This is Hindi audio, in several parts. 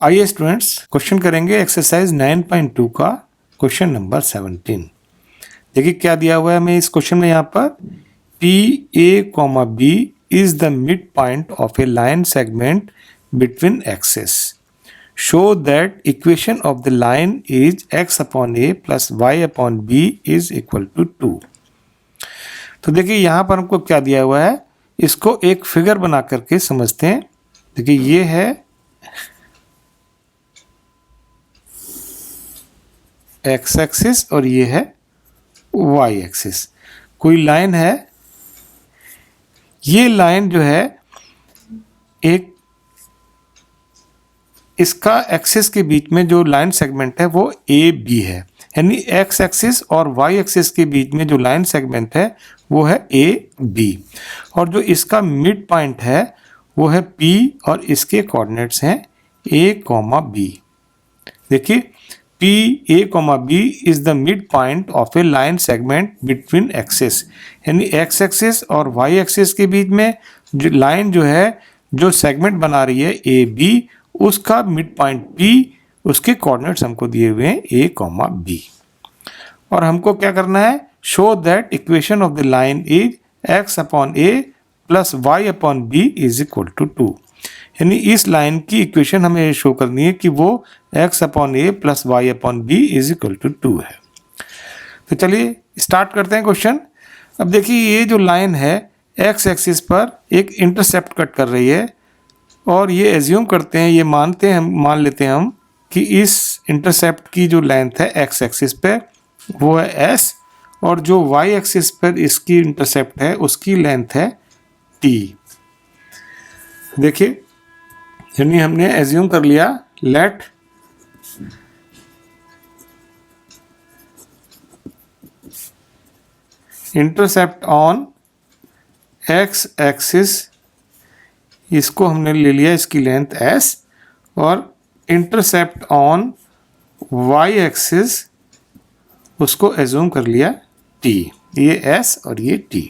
आइए स्टूडेंट्स क्वेश्चन करेंगे एक्सरसाइज 9.2 का क्वेश्चन नंबर 17। देखिए क्या दिया हुआ है हमें इस क्वेश्चन में यहाँ पर P A comma B is the mid point of a line segment between axes. Show that equation of the line is X upon A plus Y upon B is equal to 2। तो देखिए यहाँ पर हमको क्या दिया हुआ है, इसको एक फिगर बना करके समझते हैं। देखिए ये है एक्स एक्सिस और ये है वाई एक्सिस। कोई लाइन है, ये लाइन जो है एक इसका एक्सिस के बीच में जो लाइन सेगमेंट है वो ए बी है, यानी एक्स एक्सिस और वाई एक्सिस के बीच में जो लाइन सेगमेंट है वो है ए बी, और जो इसका मिड पॉइंट है वो है पी और इसके कोऑर्डिनेट्स हैं ए कॉमा बी। देखिए P A comma B is the mid point of a line segment between axis, यानी एक्स एक्सिस और वाई एक्सिस के बीच में जो लाइन जो है जो सेगमेंट बना रही है ए बी, उसका मिड पॉइंट पी, उसके कोऑर्डिनेट्स हमको दिए हुए हैं ए कॉमा बी। और हमको क्या करना है, show that equation of the line is X upon A plus Y upon B is equal to 2, यानी इस लाइन की इक्वेशन हमें शो करनी है कि वो x upon A plus Y upon B is equal to 2 है। तो चलिए स्टार्ट करते हैं क्वेश्चन। अब देखिए ये जो लाइन है x एक्सिस पर एक इंटरसेप्ट कट कर रही है, और ये एज्यूम करते हैं, ये मान लेते हैं हम कि इस इंटरसेप्ट की जो लेंथ है x एक्सिस पे वो है s, और जो y एक्सिस पर इसकी इंटरसेप्ट है उसकी लेंथ है t। देखिए यानी हमने एज्यूम कर लिया, let intercept on X axis, इसको हमने ले लिया इसकी लेंथ s, और इंटरसेप्ट ऑन y एक्सिस उसको एज्यूम कर लिया t, ये s और ये t।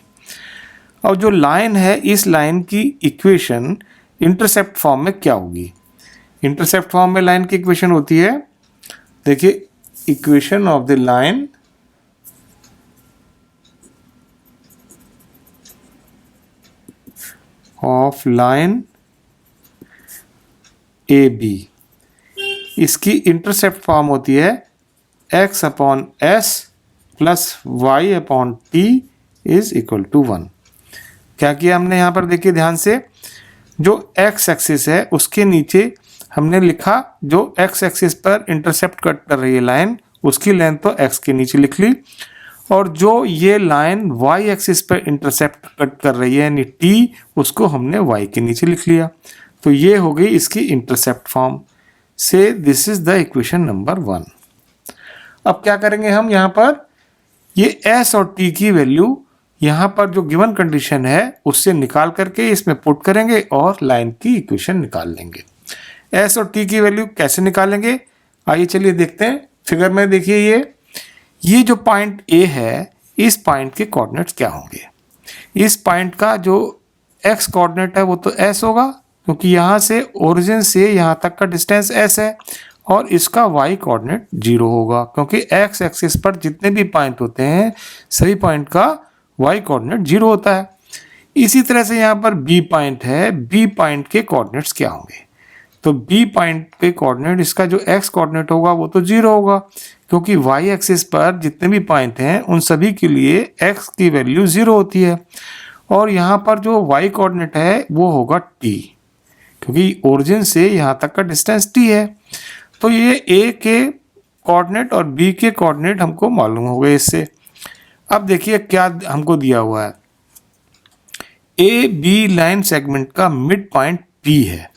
और जो लाइन है इस लाइन की इक्वेशन इंटरसेप्ट फॉर्म में क्या होगी। इंटरसेप्ट फॉर्म में लाइन की इक्वेशन होती है, देखिए equation of the line of line A B, इसकी इंटरसेप्ट फॉर्म होती है x upon S plus Y upon T is equal to 1। क्या किया हमने यहाँ पर, देखिए ध्यान से, जो x एक्सिस है उसके नीचे हमने लिखा जो x एक्सिस पर इंटरसेप्ट कट कर रही है लाइन, उसकी लेंथ तो x के नीचे लिख ली, और जो ये लाइन y एक्सिस पर इंटरसेप्ट कट कर रही है यानी t, उसको हमने y के नीचे लिख लिया। तो ये हो गई इसकी इंटरसेप्ट फॉर्म से, this is the equation number 1। अब क्या करेंगे हम, यहाँ पर ये s और t की वैल्यू यहाँ पर जो गिवन कंडीशन है उससे निकाल करके इसमें पुट करेंगे और लाइन की इक्वेशन निकाल लेंगे। s और t की वैल्यू कैसे निकालेंगे, आइए चलिए देखते हैं। फिगर में देखिए ये जो पॉइंट A है, इस पॉइंट के कोऑर्डिनेट्स क्या होंगे। इस पॉइंट का जो x कोऑर्डिनेट है वो तो s होगा, क्योंकि यहाँ से ओरिजिन से यहाँ तक का डिस्टेंस s है, और इसका y कोऑर्डिनेट 0 होगा, क्योंकि x एक्सिस पर जितने भी पॉइंट होते हैं सभी पॉइंट का y कोऑर्डिनेट 0 होता है। इसी तरह से यहाँ पर b पॉइंट है, b पॉइंट के कोऑर्डिनेट्स क्या होंगे, तो b पॉइंट के कोऑर्डिनेट, इसका जो x कोऑर्डिनेट होगा वो तो 0 होगा, क्योंकि y एक्सिस पर जितने भी पॉइंट हैं उन सभी के लिए x की वैल्यू 0 होती है। और यहाँ पर जो y कोऑर्डिनेट है वो होगा t, क्योंकि ओरिजिन से यहाँ तक का डिस्टेंस t है। तो ये a के कोऑर्डिनेट और b के कोऑर्डिनेट हमको मालूम हो गए इससे। अब देखिए क्या हमको दिया हुआ है, ए बी लाइन सेगमेंट का मिड पॉइंट P है,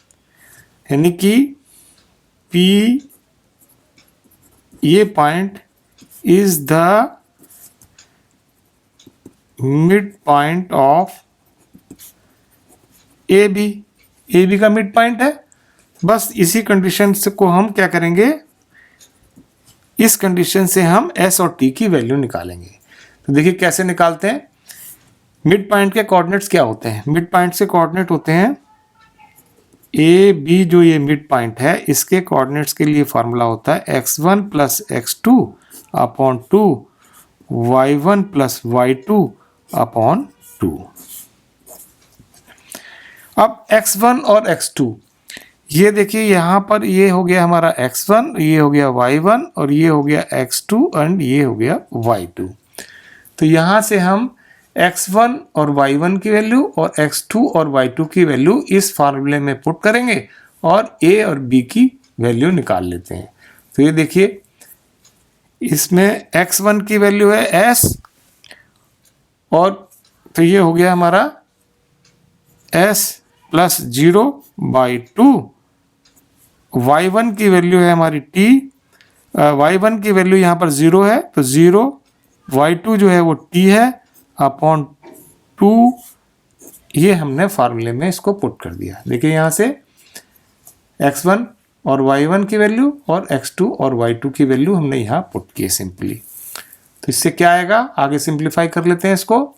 यानी कि P ये point is the mid point of A B का मिड पॉइंट है। बस इसी कंडीशन से को हम क्या करेंगे, इस कंडीशन से हम s और t की वैल्यू निकालेंगे। तो देखिए कैसे निकालते हैं। मिड पॉइंट के कोऑर्डिनेट्स क्या होते हैं, मिड पॉइंट से कोऑर्डिनेट होते हैं ए बी जो ये मिड पॉइंट है इसके कोऑर्डिनेट्स के लिए फॉर्मूला होता है x1 plus x2 upon 2 y1 plus y2 upon 2। अब x1 और x2 ये देखिए यहाँ पर ये हो गया हमारा x1, ये हो गया y1 और ये हो गया x2 एंड ये हो गया y2। तो यहाँ से हम x1 और y1 की वैल्यू और x2 और y2 की वैल्यू इस फार्मूले में पुट करेंगे और a और b की वैल्यू निकाल लेते हैं। तो ये देखिए इसमें x1 की वैल्यू है s और तो ये हो गया हमारा s प्लस 0/2। y1 की वैल्यू है हमारी t, y1 की वैल्यू यहाँ पर 0 है तो 0, y2 जो है वो t है अपॉन 2। ये हमने फार्मूले में इसको पुट कर दिया। देखिए यहाँ से x1 और y1 की वैल्यू और x2 और y2 की वैल्यू हमने यहाँ पुट की सिंपली। तो इससे क्या आएगा, आगे सिंप्लीफाई कर लेते हैं इसको।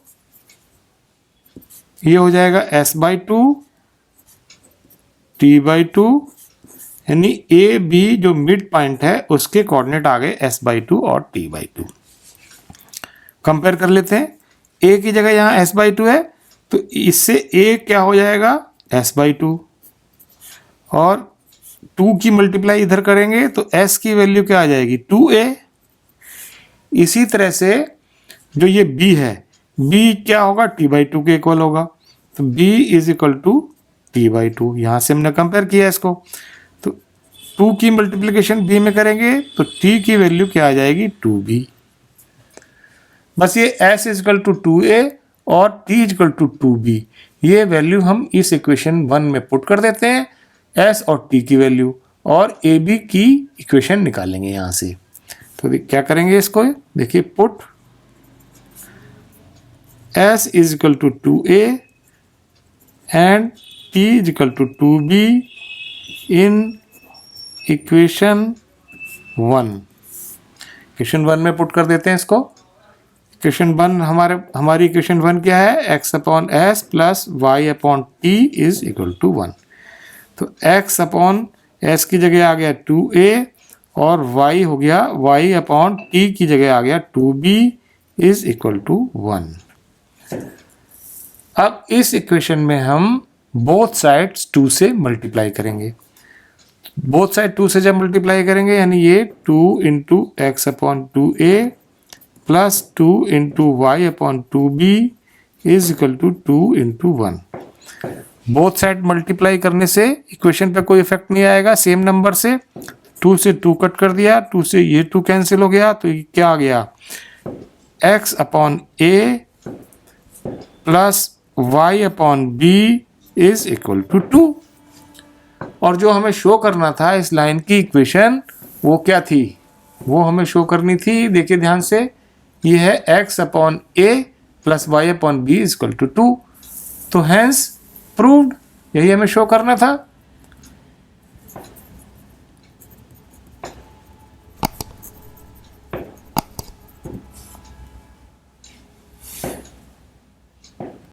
ये हो जाएगा s/2 t/2 यानी ए बी जो मिड पॉइंट है उसके कोऑर्डिनेट आ गए s/2 और t/2। कंपेयर कर लेते हैं, a की जगह यहाँ s/2 है तो इससे a क्या हो जाएगा s/2 और 2 की मल्टीप्लाई इधर करेंगे तो s की वैल्यू क्या आ जाएगी 2a। इसी तरह से जो ये b है, b क्या होगा t/2 के इक्वल होगा तो b is equal to t/2। यहाँ से हमने कंपेयर किया इसको तो 2 की मल्टीप्लिकेशन b में करेंगे तो t की वैल्यू क्या आ जाएगी 2b। बस ये s is equal to 2a और t is equal to 2b, ये वैल्यू हम इस इक्वेशन 1 में पुट कर देते हैं, s और t की वैल्यू और a b की इक्वेशन निकालेंगे यहाँ से। तो क्या करेंगे इसको, देखिए put s is equal to 2a and t is equal to 2b in equation 1। Equation 1 में पुट कर देते हैं इसको। इक्वेशन 1 हमारी इक्वेशन 1 क्या है, x upon s plus y upon t is equal to 1। तो x अपॉन s की जगह आ गया 2a और y हो गया y अपॉन t की जगह आ गया 2b इज इक्वल टू 1। अब इस इक्वेशन में हम बोथ साइड्स 2 से मल्टीप्लाई करेंगे। बोथ साइड 2 से जब मल्टीप्लाई करेंगे यानी ये 2 into X upon 2a plus 2 into Y upon 2b is equal to 2 into 1। Both side multiply करने से इक्वेशन पे कोई इफेक्ट नहीं आएगा, सेम नंबर से 2 से 2 कट कर दिया, 2 से ये 2 कैंसिल हो गया तो ये क्या आ गया x upon a plus y upon b is equal to 2। और जो हमें शो करना था इस लाइन की इक्वेशन वो क्या थी, वो हमें शो करनी थी, देखिए ध्यान से, ये है x upon a plus y upon b is equal to 2। तो हैंस प्रूव्ड, यही हमें शो करना था।